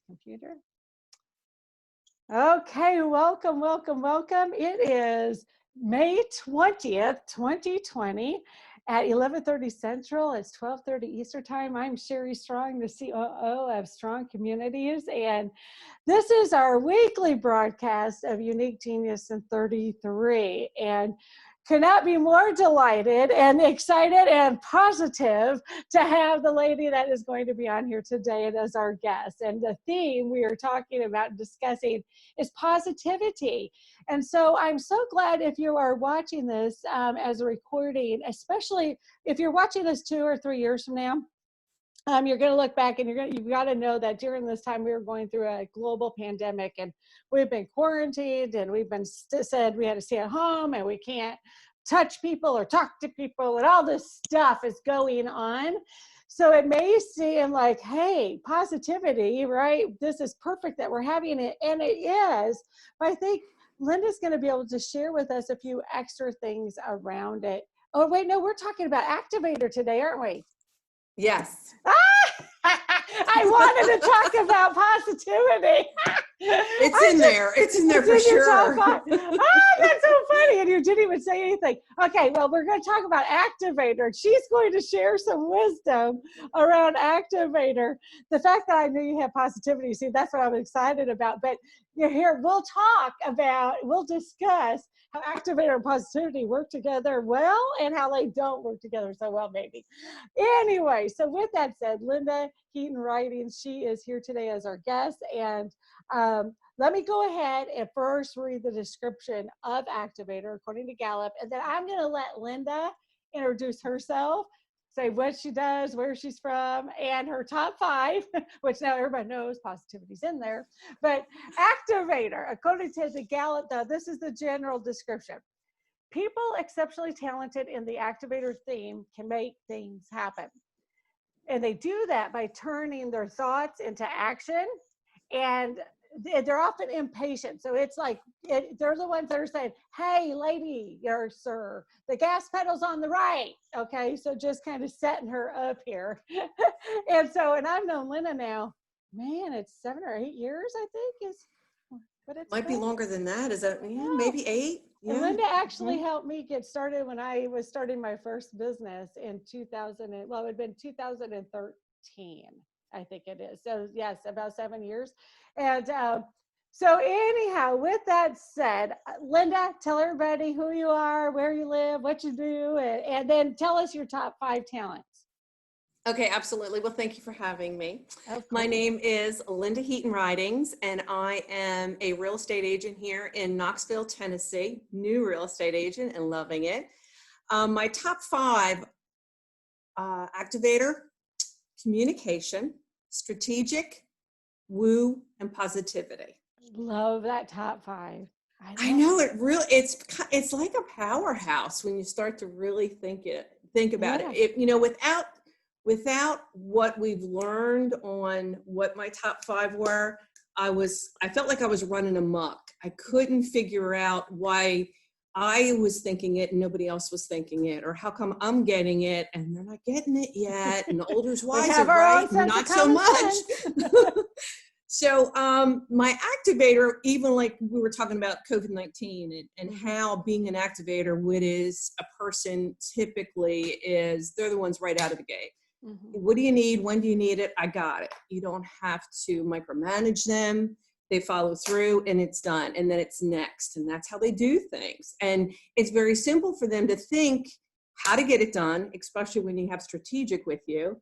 Computer. Okay, welcome, welcome, welcome. It is May 20th, 2020 at 11:30 Central. It's 12:30 Eastern Time. I'm Sherry Strong, the COO of Strong Communities, and this is our weekly broadcast of Unique Genius in 33. And cannot be more delighted and excited and positive to have the lady that is going to be on here today as our guest. And the theme we are talking about and discussing is positivity. And so I'm so glad if you are watching this as a recording, especially if you're watching this 2 or 3 years from now. You're going to look back and you've got to know that during this time we were going through a global pandemic, and we've been quarantined, and we've been said we had to stay at home, and we can't touch people or talk to people, and all this stuff is going on. So it may seem like, hey, positivity, right? This is perfect that we're having it, and it is. But I think Linda's going to be able to share with us a few extra things around it. Oh, wait, no, we're talking about Activator today, aren't we? Yes. I wanted to talk about positivity. It's in there. It's in there for sure. That's so funny. And you didn't even say anything. Okay, well, we're going to talk about Activator. She's going to share some wisdom around Activator. The fact that I knew you had positivity, see, that's what I'm excited about. But you're here, we'll discuss how Activator and positivity work together well and how they don't work together so well, maybe. Anyway, so with that said, Linda Heaton Writing, she is here today as our guest. And let me go ahead and first read the description of Activator according to Gallup, and then I'm going to let Linda introduce herself, say what she does, where she's from, and her top 5, which now everybody knows positivity's in there. But Activator, according to the Gallup, though, this is the general description. People exceptionally talented in the Activator theme can make things happen. And they do that by turning their thoughts into action, and they're often impatient. So it's like, they're the ones that are saying, hey, lady, or sir, the gas pedal's on the right. Okay, so just kind of setting her up here. And I've known Linda now, man, it's 7 or 8 years, I think, but it might be longer than that. Is that, maybe 8? Yeah. And Linda actually helped me get started when I was starting my first business in 2000. It had been 2013. I think it is. So yes, about 7 years. And so anyhow, with that said, Linda, tell everybody who you are, where you live, what you do, and then tell us your top 5 talents. Okay, absolutely. Well, thank you for having me. My name is Linda Heaton Writings, and I am a real estate agent here in Knoxville, Tennessee, new real estate agent and loving it. My top 5, Activator, communication, strategic, woo, and positivity. Love that top 5. I know it really, it's like a powerhouse when you start to really think about it. Without what we've learned on what my top 5 were, I felt like I was running amok. I couldn't figure out why I was thinking it and nobody else was thinking it, or how come I'm getting it and they're not getting it yet, and the older's wiser, right? Not so much. So my Activator, even like we were talking about COVID-19 and how being an Activator, what is a person typically is, they're the ones right out of the gate. What do you need? When do you need it? I got it. You don't have to micromanage them. They follow through and it's done. And then it's next. And that's how they do things. And it's very simple for them to think how to get it done, especially when you have strategic with you.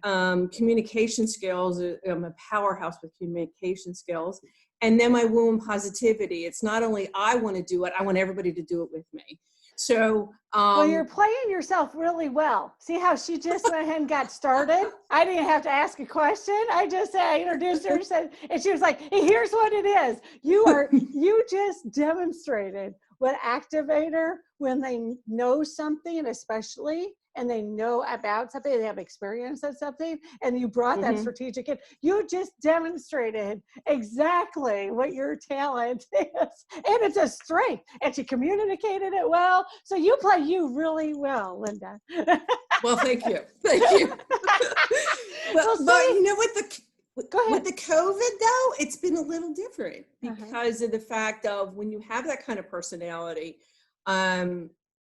Communication skills, I'm a powerhouse with communication skills. And then my woo and positivity. It's not only I want to do it, I want everybody to do it with me. So, well, you're playing yourself really well. See how she just went ahead and got started? I didn't have to ask a question. I introduced her and she was like, hey, here's what it is. You just demonstrated what Activator, when they know something, especially, and they know about something, they have experience at something, and you brought that strategic in. You just demonstrated exactly what your talent is, and it's a strength, and she communicated it well. So you play you really well, Linda. Well, thank you. Thank you. But you know what, Go ahead. With the COVID though, it's been a little different because of the fact of when you have that kind of personality,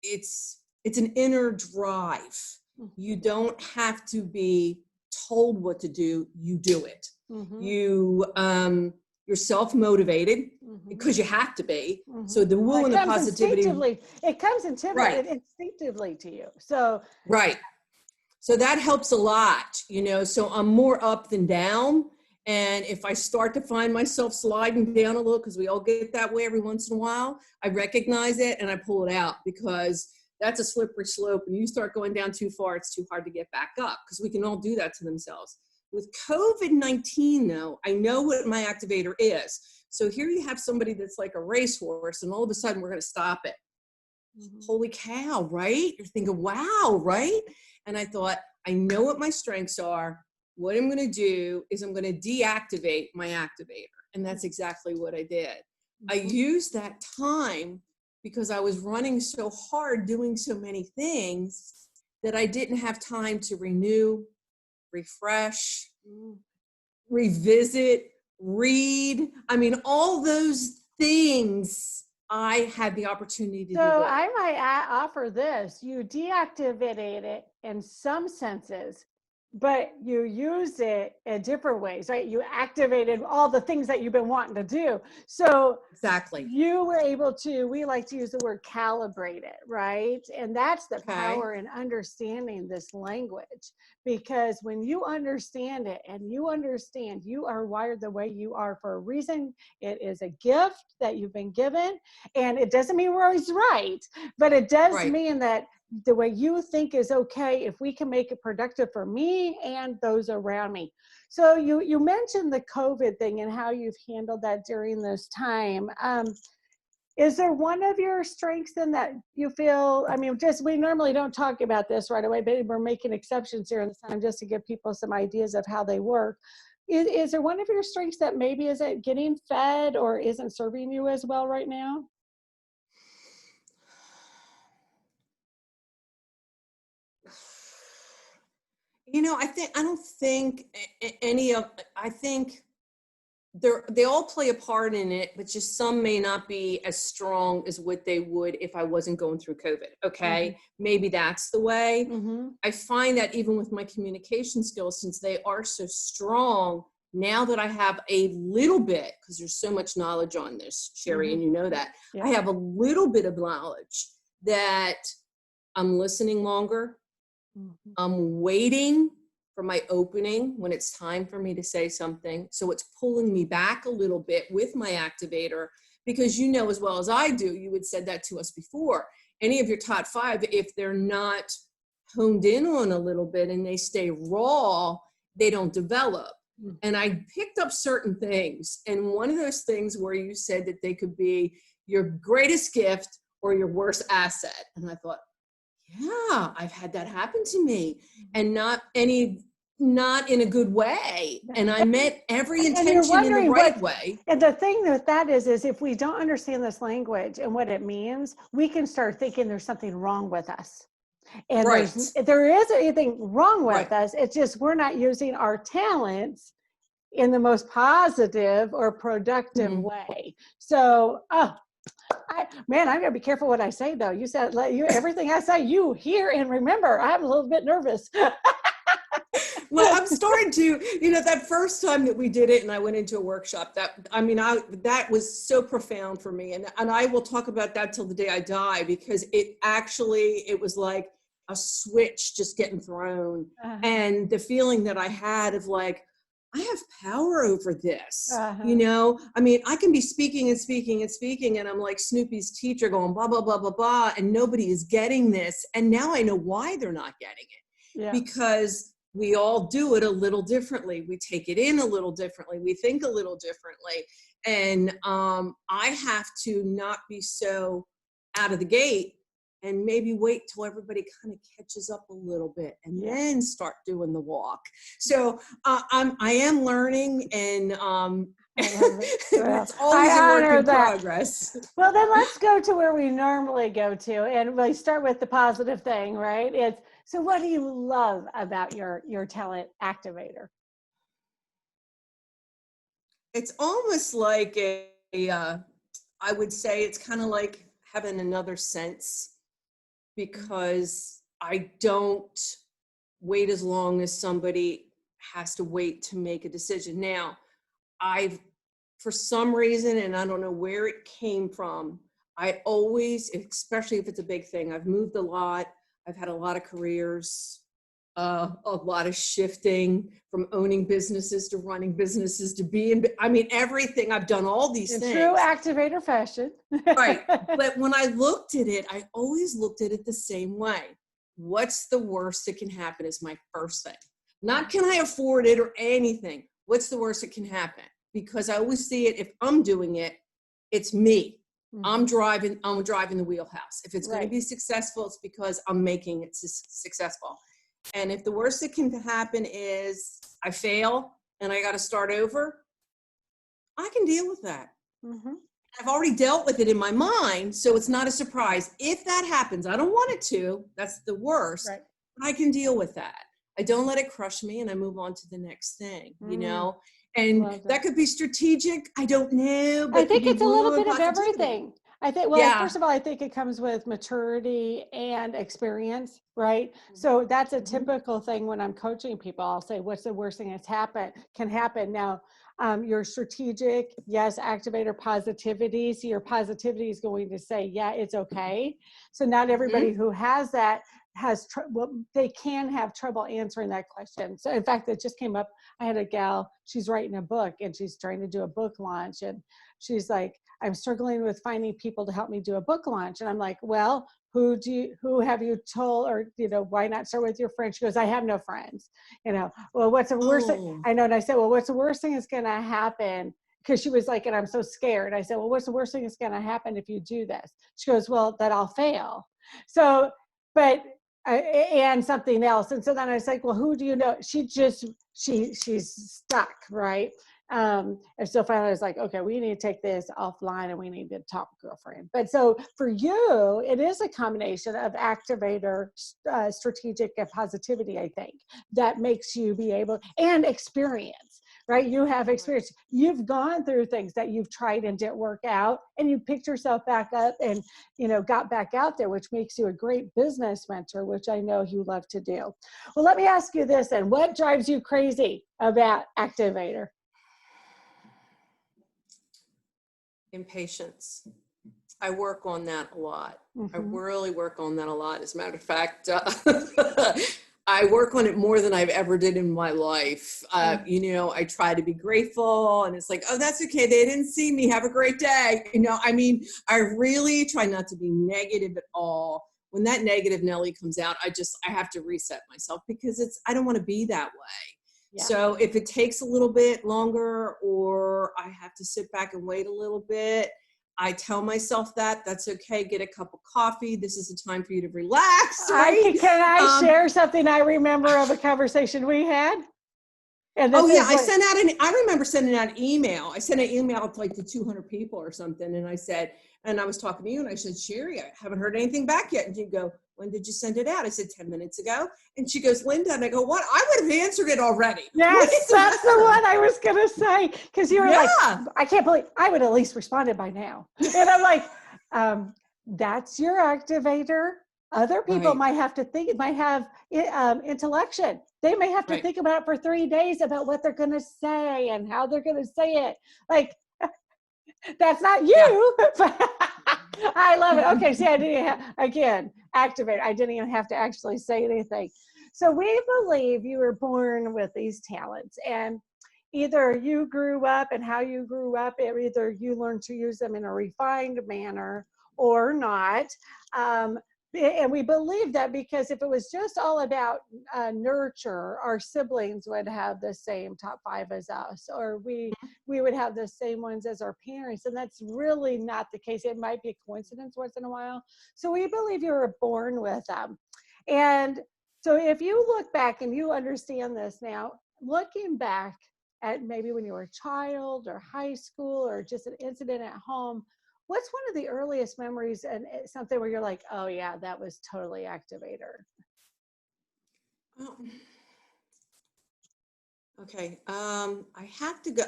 it's an inner drive. You don't have to be told what to do, you do it. You're self-motivated because you have to be. So the will and the positivity. It comes instinctively to you. So right. So that helps a lot, you know, so I'm more up than down. And if I start to find myself sliding down a little, because we all get that way every once in a while, I recognize it and I pull it out, because that's a slippery slope. And you start going down too far, it's too hard to get back up, because we can all do that to themselves. With COVID-19 though, I know what my activator is. So here you have somebody that's like a racehorse, and all of a sudden we're going to stop it. Holy cow, right? You're thinking, wow, right? And I thought, I know what my strengths are. What I'm going to do is I'm going to deactivate my activator. And that's exactly what I did. I used that time because I was running so hard, doing so many things, that I didn't have time to renew, refresh, revisit, read. I mean, all those things I had the opportunity to do. So I might offer this. You deactivated it in some senses, but you use it in different ways, right? You activated all the things that you've been wanting to do. So exactly, you were able to, we like to use the word calibrate it, right? And that's the power in understanding this language, because when you understand it and you understand you are wired the way you are for a reason, it is a gift that you've been given. And it doesn't mean we're always right, but it does mean that the way you think is okay if we can make it productive for me and those around me. So you mentioned the COVID thing and how you've handled that during this time. Is there one of your strengths then that you feel, I mean, just, we normally don't talk about this right away, but we're making exceptions here in this time just to give people some ideas of how they work. Is there one of your strengths that maybe isn't getting fed or isn't serving you as well right now? You know, I don't think any of, I think they all play a part in it, but just some may not be as strong as what they would if I wasn't going through COVID. Okay. Maybe that's the way. I find that even with my communication skills, since they are so strong, now that I have a little bit, because there's so much knowledge on this, Sherry, and you know that, I have a little bit of knowledge that I'm listening longer. I'm waiting for my opening when it's time for me to say something. So it's pulling me back a little bit with my activator, because you know as well as I do, you had said that to us before, any of your top 5, if they're not honed in on a little bit and they stay raw, they don't develop. And I picked up certain things. And one of those things where you said that they could be your greatest gift or your worst asset. And I thought, yeah, I've had that happen to me, and not in a good way. And I meant every intention in the right way. And the thing with that is if we don't understand this language and what it means, we can start thinking there's something wrong with us. And there isn't anything wrong with us. It's just we're not using our talents in the most positive or productive way. So, man, I'm gonna be careful what I say though. You said everything I say, you hear and remember. I'm a little bit nervous. Well, I'm starting to, you know, that first time that we did it and I went into a workshop, that was so profound for me. And I will talk about that till the day I die, because it was like a switch just getting thrown. And the feeling that I had of like, I have power over this, you know? I mean, I can be speaking and speaking and speaking, and I'm like Snoopy's teacher going blah, blah, blah, blah, blah, and nobody is getting this. And now I know why they're not getting it. Because we all do it a little differently. We take it in a little differently. We think a little differently. And I have to not be so out of the gate, and maybe wait till everybody kind of catches up a little bit and then start doing the walk. So I am learning, and it's always a work in progress. Well, then let's go to where we normally go to, and we start with the positive thing, right? So what do you love about your talent activator? It's almost like I would say it's kind of like having another sense, because I don't wait as long as somebody has to wait to make a decision. Now, I've, for some reason, and I don't know where it came from, I always, especially if it's a big thing, I've moved a lot, I've had a lot of careers, a lot of shifting from owning businesses to running businesses to being, I mean, everything. I've done all these In things. true activator fashion. Right. But when I looked at it, I always looked at it the same way. What's the worst that can happen is my first thing. Not can I afford it or anything. What's the worst that can happen? Because I always see it, if I'm doing it, it's me. I'm driving the wheelhouse. If it's going to be successful, it's because I'm making it successful. And if the worst that can happen is I fail and I got to start over, I can deal with that. I've already dealt with it in my mind, so it's not a surprise. If that happens, I don't want it to, that's the worst, but I can deal with that. I don't let it crush me, and I move on to the next thing, you know? And that could be strategic, I don't know, but I think it's a little bit of everything. I think, well, first of all, I think it comes with maturity and experience, right? So that's a typical thing when I'm coaching people. I'll say, what's the worst thing that's can happen? Now, your strategic, yes, activator positivity. So your positivity is going to say, yeah, it's okay. So not everybody who has that well, they can have trouble answering that question. So in fact, it just came up. I had a gal, she's writing a book and she's trying to do a book launch. And she's like, I'm struggling with finding people to help me do a book launch. And I'm like, well, who have you told, or, you know, why not start with your friends? She goes, I have no friends, you know. Well, what's the worst thing? I know. And I said, well, what's the worst thing that's going to happen? Because she was like, and I'm so scared. I said, well, what's the worst thing that's going to happen if you do this? She goes, well, that I'll fail. So, but, and something else. And so then I was like, well, who do you know? She's stuck, right? And so finally I was like, okay, we need to take this offline and we need to talk, girlfriend. But so for you, it is a combination of activator, strategic, and positivity, I think, that makes you be able, and experience, right? You have experience. You've gone through things that you've tried and didn't work out, and you picked yourself back up and, you know, got back out there, which makes you a great business mentor, which I know you love to do. Well, let me ask you this, and what drives you crazy about activator? Impatience. I work on that a lot. I really work on that a lot. As a matter of fact, I work on it more than I've ever did in my life. You know, I try to be grateful, and it's like, oh, that's okay. They didn't see me. Have a great day. You know, I mean, I really try not to be negative at all. When that negative Nelly comes out, I have to reset myself, because I don't want to be that way. Yeah. So if it takes a little bit longer, or I have to sit back and wait a little bit, I tell myself that's okay. Get a cup of coffee. This is the time for you to relax. Right? Can I share something I remember of a conversation we had? And I remember sending out an email. I sent an email to like to 200 people or something. And I said, and I was talking to you, and I said, Sherry, I haven't heard anything back yet. And you go, when did you send it out? I said, 10 minutes ago. And she goes, Linda. And I go, what? I would have answered it already. Yes, that's the one I was going to say. Because you were like, I can't believe, I would at least responded by now. And I'm like, that's your activator. Other people might have to think, might have intellection. They may have to think about it for 3 days about what they're going to say and how they're going to say it. Like, that's not you. I love it. Okay, see, I didn't again, activate. I didn't even have to actually say anything. So we believe you were born with these talents, and either you grew up, and how you grew up, either you learned to use them in a refined manner or not. And we believe that, because if it was just all about nurture, our siblings would have the same top 5 as us, or we would have the same ones as our parents. And that's really not the case. It might be a coincidence once in a while. So we believe you were born with them. And so if you look back and you understand this now, looking back at maybe when you were a child or high school or just an incident at home, what's one of the earliest memories and something where you're like, oh yeah, that was totally activator? Okay. I have to go.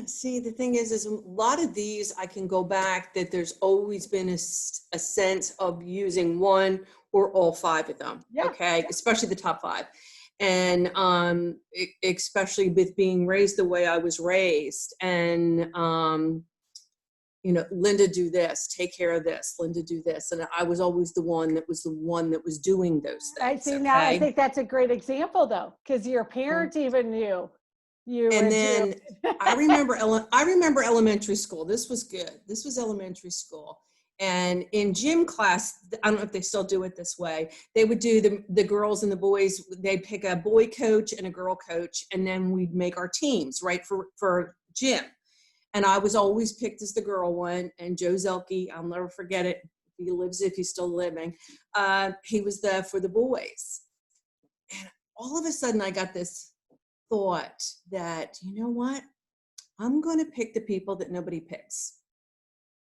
See, the thing is a lot of these I can go back that there's always been a sense of using one or all five of them. Yeah. Okay. Especially the top five. And especially with being raised the way I was raised. And, Linda, do this, take care of this, Linda, do this. And I was always the one that was doing those I things. see. Now I Okay. think that's a great example though, because your parents even knew you And would do then I it. remember elementary school. This was good. This was elementary school. And in gym class, I don't know if they still do it this way. They would do the girls and the boys. They'd pick a boy coach and a girl coach, and then we'd make our teams, right, for gym. And I was always picked as the girl one. And Joe Zelke, I'll never forget it. If he's still living, he was for the boys. And all of a sudden, I got this thought that, you know what, I'm going to pick the people that nobody picks.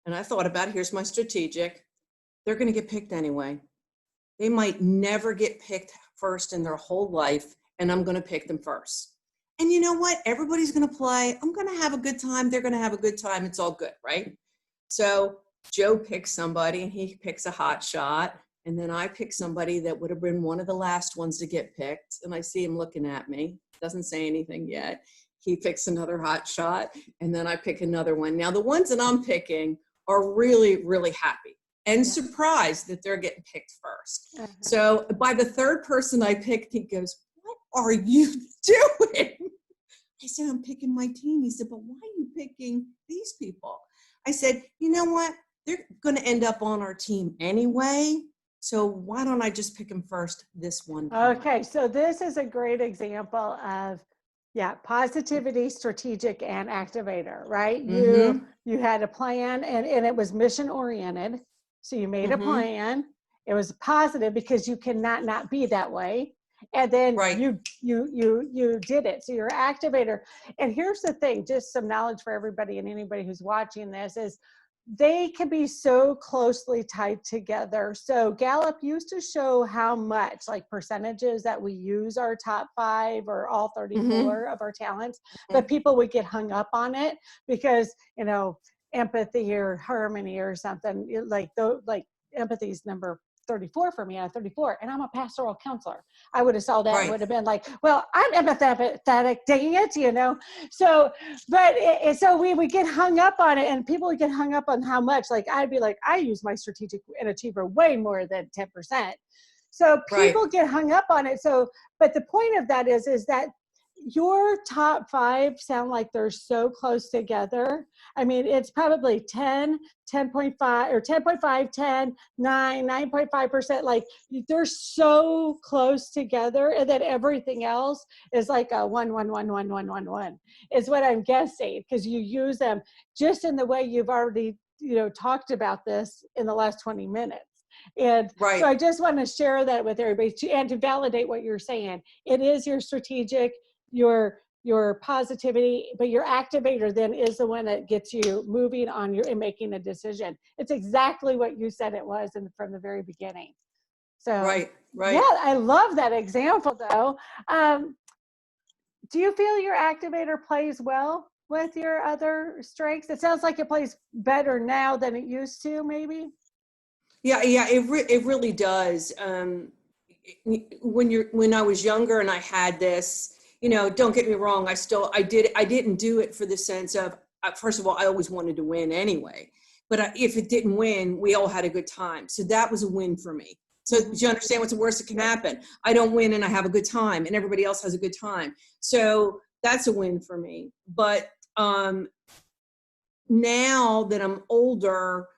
And I thought about, here's my strategic. They're going to get picked anyway. They might never get picked first in their whole life, and I'm going to pick them first. And you know what? Everybody's going to play. I'm going to have a good time. They're going to have a good time. It's all good, right? So Joe picks somebody, and he picks a hot shot. And then I pick somebody that would have been one of the last ones to get picked. And I see him looking at me, doesn't say anything yet. He picks another hot shot, and then I pick another one. Now, the ones that I'm picking are really, really happy and surprised that they're getting picked first. So by the third person I picked, he goes, "What are you doing?" I said, "I'm picking my team." He said, "But why are you picking these people?" I said, "You know what? They're going to end up on our team anyway. So why don't I just pick them first this one time?" Okay, so this is a great example of, positivity, strategic, and activator, right? Mm-hmm. You had a plan, and it was mission oriented. So you made a Mm-hmm. plan. It was positive because you cannot not be that way. And then Right. you did it. So you're an activator. And here's the thing, just some knowledge for everybody and anybody who's watching this is they can be so closely tied together. So Gallup used to show how much, like percentages, that we use our top 5 or all Mm-hmm. 34 of our talents, but people would get hung up on it because, empathy or harmony or something like empathy is number 34 for me out of 34, and I'm a pastoral counselor. I would have saw that, Right. would have been like, well, I'm empathetic, dang it. So but so we would get hung up on it, and people would get hung up on how much. Like I'd be like, I use my strategic and achiever way more than 10%. So Right. people get hung up on it. So, but the point of that is that your top 5 sound like they're so close together. I mean, it's probably 10, 10.5 or 10.5, 10, 9, 9.5%. Like they're so close together, and then everything else is like a 1, 1, 1, 1, 1, 1, 1 is what I'm guessing, because you use them just in the way you've already, talked about this in the last 20 minutes. And so Right. I just want to share that with everybody and to validate what you're saying. It is your strategic, your positivity, but your activator then is the one that gets you moving on and making a decision. It's exactly what you said it was from the very beginning. So Right. yeah, Right. I love that example though. Do you feel your activator plays well with your other strengths? It sounds like it plays better now than it used to, maybe. Yeah. Yeah. It really does. When I was younger and I had this, don't get me wrong, I didn't do it for the sense of, first of all, I always wanted to win anyway, but if it didn't win, we all had a good time. So that was a win for me. So do you understand what's the worst that can happen? I don't win and I have a good time and everybody else has a good time. So that's a win for me. But now that I'm older,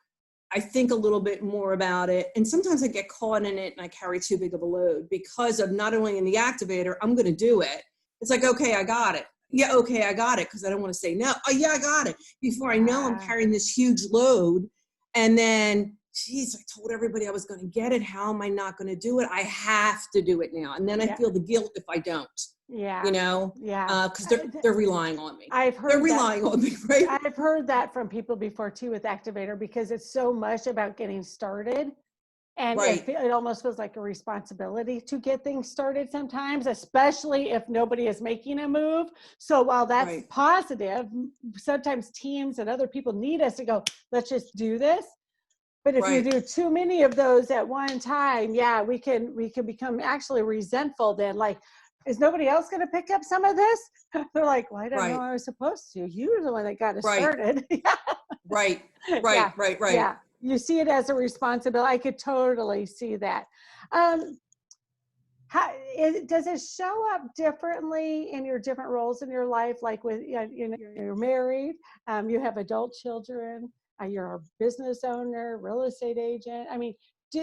I think a little bit more about it. And sometimes I get caught in it and I carry too big of a load because of not only in the activator, I'm going to do it. It's like, okay, I got it. Yeah, okay, I got it. Because I don't want to say no. Oh, yeah, I got it. Before I know I'm carrying this huge load. And then, geez, I told everybody I was going to get it. How am I not going to do it? I have to do it now. And then I feel the guilt if I don't. Yeah. Because they're relying on me. I've They're heard that. relying on me, right? I've heard that from people before too with activator, because it's so much about getting started And Right. it almost feels like a responsibility to get things started sometimes, especially if nobody is making a move. So while that's Right. positive, sometimes teams and other people need us to go, let's just do this. But if you Right. do too many of those at one time, yeah, we can become actually resentful then. Like, is nobody else going to pick up some of this? They're like, well, I don't know Right. I was supposed to. You were the one that got us Right. started. Right. Yeah. Right. Right. Right. Yeah. You see it as a responsibility. I could totally see that. Um, does it show up differently in your different roles in your life? Like with, you're married, you have adult children, you're a business owner, real estate agent. I mean,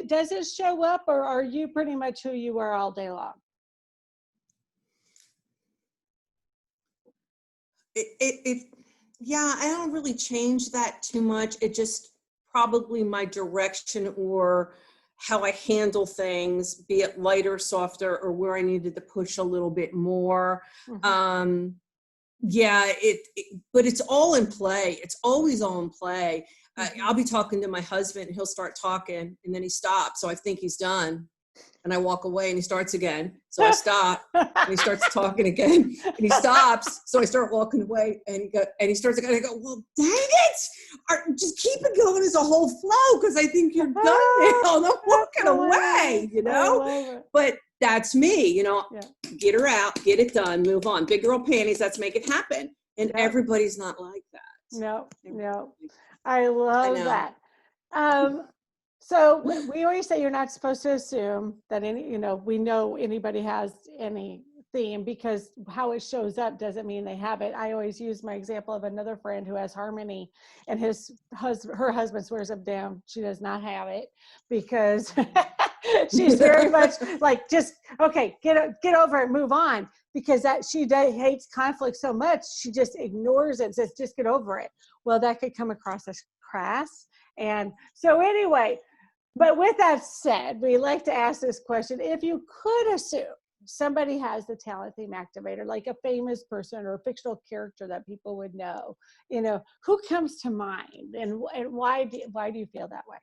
does it show up, or are you pretty much who you are all day long? It yeah, I don't really change that too much. It just probably my direction or how I handle things, be it lighter, softer, or where I needed to push a little bit more. Mm-hmm. Yeah, but it's all in play. It's always all in play. Mm-hmm. I'll be talking to my husband and he'll start talking and then he stops. So I think he's done. And I walk away and he starts again. So I stop and he starts talking again and he stops. So I start walking away and he starts again. And I go, well, dang it. Just keep it going as a whole flow because I think you're done now. And I'm walking away, But that's me, Yeah. get her out, get it done, move on. Big girl panties, let's make it happen. And Yep. everybody's not like that. No. I love that. So we always say you're not supposed to assume that we know anybody has any theme, because how it shows up doesn't mean they have it. I always use my example of another friend who has harmony, and her husband swears up down she does not have it, because she's very much like, just, okay, get over it, move on, because that she hates conflict so much, she just ignores it, says, just get over it. Well, that could come across as crass. And so anyway, but with that said, we like to ask this question: if you could assume somebody has the talent theme activator, like a famous person or a fictional character that people would know, who comes to mind, and why do you feel that way?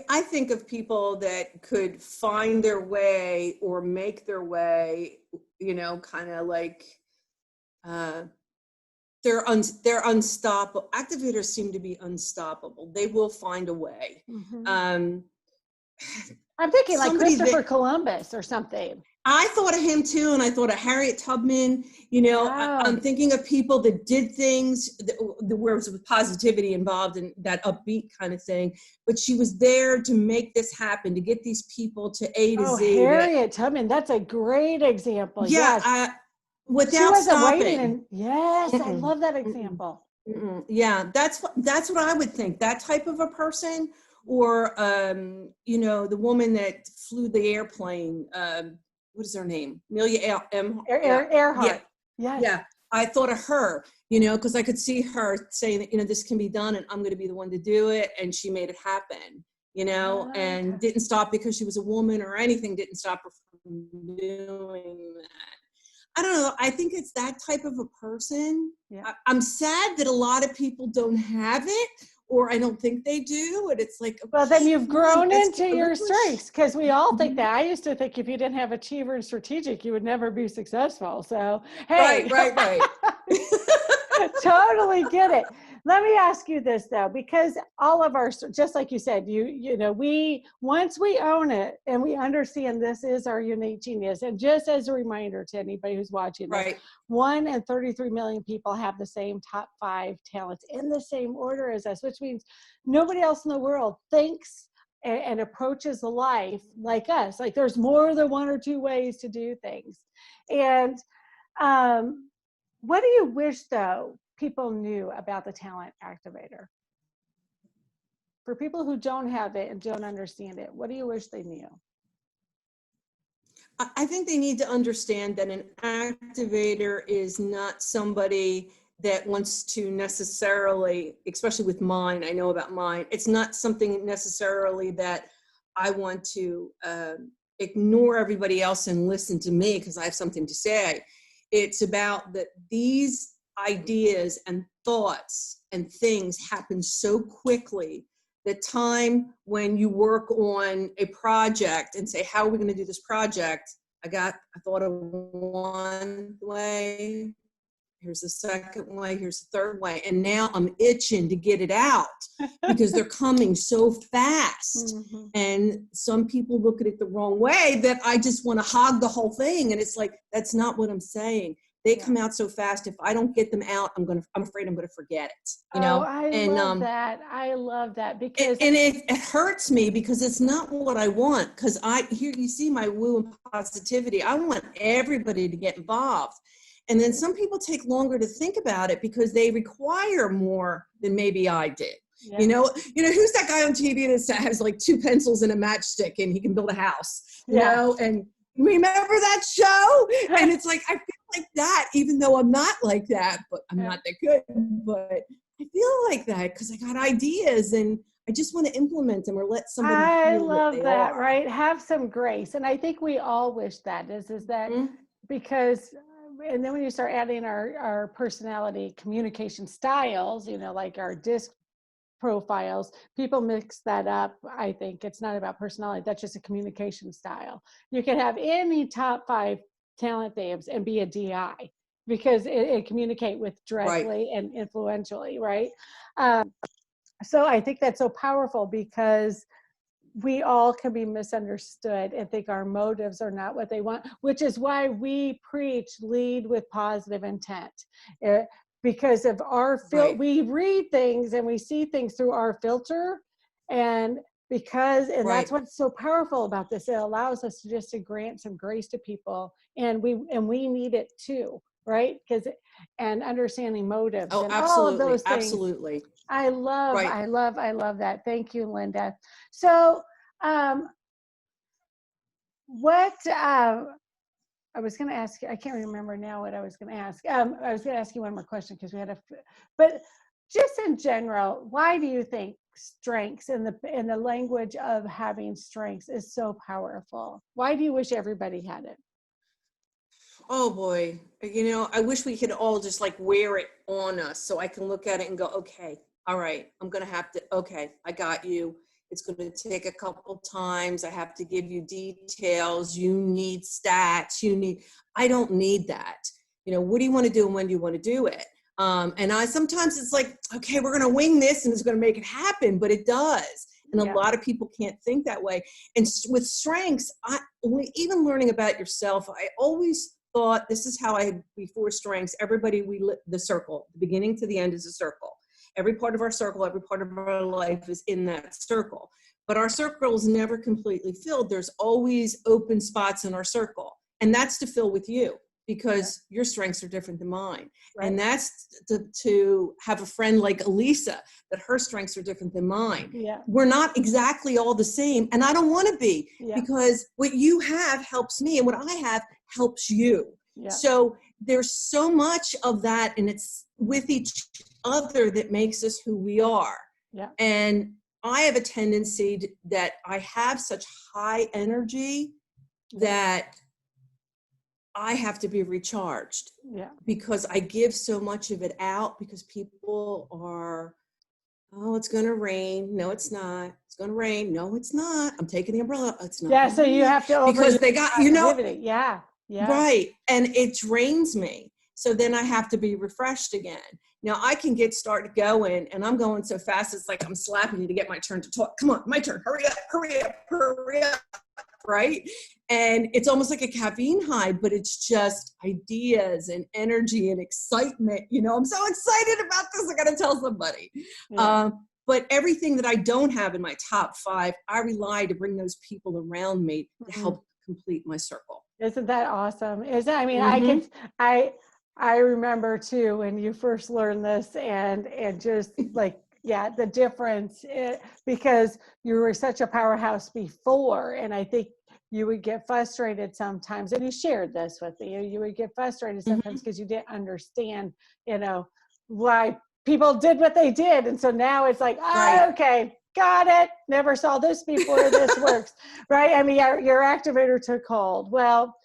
I think of people that could find their way or make their way, kind of like they're unstoppable. Activators seem to be unstoppable. They will find a way. Mm-hmm. I'm thinking like Christopher Columbus or something. I thought of him too, and I thought of Harriet Tubman. I'm thinking of people that did things where it was with positivity involved and that upbeat kind of thing. But she was there to make this happen, to get these people to A to Z. Harriet Tubman, that's a great example. Yeah, yes. Without stopping. Yes, I love that example. Yeah, that's what I would think. That type of a person, or the woman that flew the airplane. What is her name? Amelia Earhart. Yeah. Yeah. I thought of her, because I could see her saying that, this can be done and I'm going to be the one to do it. And she made it happen, and didn't stop because she was a woman or anything, didn't stop her from doing that. I don't know. I think it's that type of a person. Yeah. I'm sad that a lot of people don't have it, or I don't think they do. And it's like, well, then you've grown into your strengths, because we all think that. I used to think if you didn't have achiever and strategic, you would never be successful. So, hey. Right. Totally get it. Let me ask you this though, because all of our, just like you said, once we own it and we understand this is our unique genius. And just as a reminder to anybody who's watching this, 1 in 33 million people have the same top 5 talents in the same order as us, which means nobody else in the world thinks and approaches life like us. Like, there's more than 1 or 2 ways to do things. And what do you wish, though, people knew about the talent activator? For people who don't have it and don't understand it, what do you wish they knew? I think they need to understand that an activator is not somebody that wants to necessarily, especially with mine, I know about mine, it's not something necessarily that I want to ignore everybody else and listen to me because I have something to say. It's about that these ideas and thoughts and things happen so quickly the time when you work on a project and say, how are we going to do this project? I thought of one way. Here's the second way. Here's the third way. And now I'm itching to get it out because they're coming so fast. Mm-hmm. And some people look at it the wrong way, that I just want to hog the whole thing. And it's like, that's not what I'm saying. They come out so fast. If I don't get them out, I'm afraid I'm going to forget it. You know? I love that. I love that because it hurts me because it's not what I want. Because here you see my woo and positivity. I want everybody to get involved. And then some people take longer to think about it because they require more than maybe I did. Yeah. You know, who's that guy on TV that has like 2 pencils and a matchstick and he can build a house, you know, and remember that show? And it's like, I feel like that, even though I'm not like that, but I'm not that good, but I feel like that because I got ideas and I just want to implement them or let somebody feel love what they that, are. right? Have some grace. And I think we all wish that is that because, and then when you start adding our personality communication styles, you know, like our DISC profiles, people mix that up. I think it's not about personality. That's just a communication style. You can have any top 5 talent names and be a DI because it communicate with directly and influentially, right? So I think that's so powerful because we all can be misunderstood and think our motives are not what they want, which is why we preach lead with positive intent. Because of our we read things and we see things through our filter, and that's what's so powerful about this. It allows us to grant some grace to people, and we need it too, right? And understanding motives and all of those things. Absolutely. I love that. Thank you, Linda. So, what I was going to ask you, I can't remember now what I was going to ask. I was going to ask you one more question because we had but just in general, why do you think strengths in the language of having strengths is so powerful? Why do you wish everybody had it? Oh boy, I wish we could all just like wear it on us so I can look at it and go, okay, all right, I'm going to have to, okay, I got you. It's going to take a couple times. I have to give you details. You need stats. I don't need that. What do you want to do and when do you want to do it? And sometimes it's like, okay, we're going to wing this and it's going to make it happen, but it does. And a lot of people can't think that way. And with strengths, even learning about yourself, I always thought this is how before strengths, everybody, the circle, the beginning to the end is a circle. Every part of our circle, every part of our life is in that circle. But our circle is never completely filled. There's always open spots in our circle. And that's to fill with you because your strengths are different than mine. Right. And that's to have a friend like Elisa, that her strengths are different than mine. Yeah. We're not exactly all the same. And I don't want to be because what you have helps me and what I have helps you. Yeah. So there's so much of that, and it's with each other that makes us who we are. Yeah. And I have a tendency that I have such high energy that I have to be recharged. Yeah. Because I give so much of it out because people are, oh, it's going to rain. No, it's not. It's going to rain. No, it's not. I'm taking the umbrella. It's not. Yeah. So you have to because they got, Yeah. Yeah. Right. And it drains me. So then I have to be refreshed again. Now I can start going and I'm going so fast. It's like I'm slapping you to get my turn to talk. Come on, my turn. Hurry up, hurry up, hurry up. Right. And it's almost like a caffeine high, but it's just ideas and energy and excitement. I'm so excited about this. I got to tell somebody. Yeah. But everything that I don't have in my top 5, I rely to bring those people around me to help complete my circle. Isn't that awesome? I mean, I remember too, when you first learned this and just like, the difference because you were such a powerhouse before. And I think you would get frustrated sometimes. And you shared this with me. You would get frustrated sometimes because you didn't understand, why people did what they did. And so now it's like, okay, got it. Never saw this before. This works. Right. I mean, your activator took hold. Well,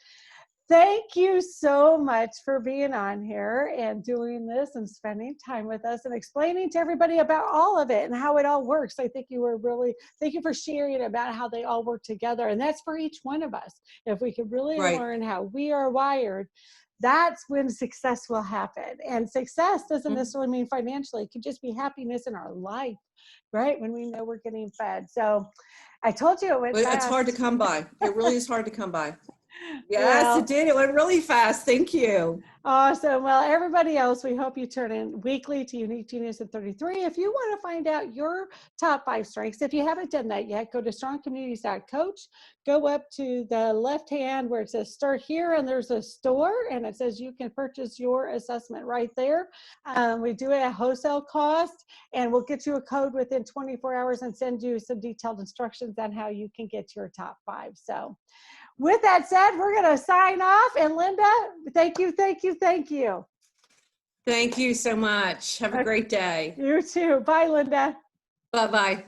Thank you so much for being on here and doing this and spending time with us and explaining to everybody about all of it and how it all works. I think thank you for sharing about how they all work together. And that's for each one of us. If we could really learn how we are wired, that's when success will happen. And success doesn't necessarily mean financially. It could just be happiness in our life, right? When we know we're getting fed. So I told you it went fast. It's hard to come by. It really is hard to come by. Yes, Well, it did. It went really fast. Thank you. Awesome. Well, everybody else, we hope you turn in weekly to Unique Genius at 33. If you want to find out your top 5 strengths, if you haven't done that yet, go to strongcommunities.coach. Go up to the left hand where it says start here, and there's a store, and it says you can purchase your assessment right there. We do it at wholesale cost, and we'll get you a code within 24 hours and send you some detailed instructions on how you can get your top 5. So with that said, we're going to sign off. And Linda, thank you, thank you, thank you. Thank you so much. Have a great day. You too. Bye, Linda. Bye-bye.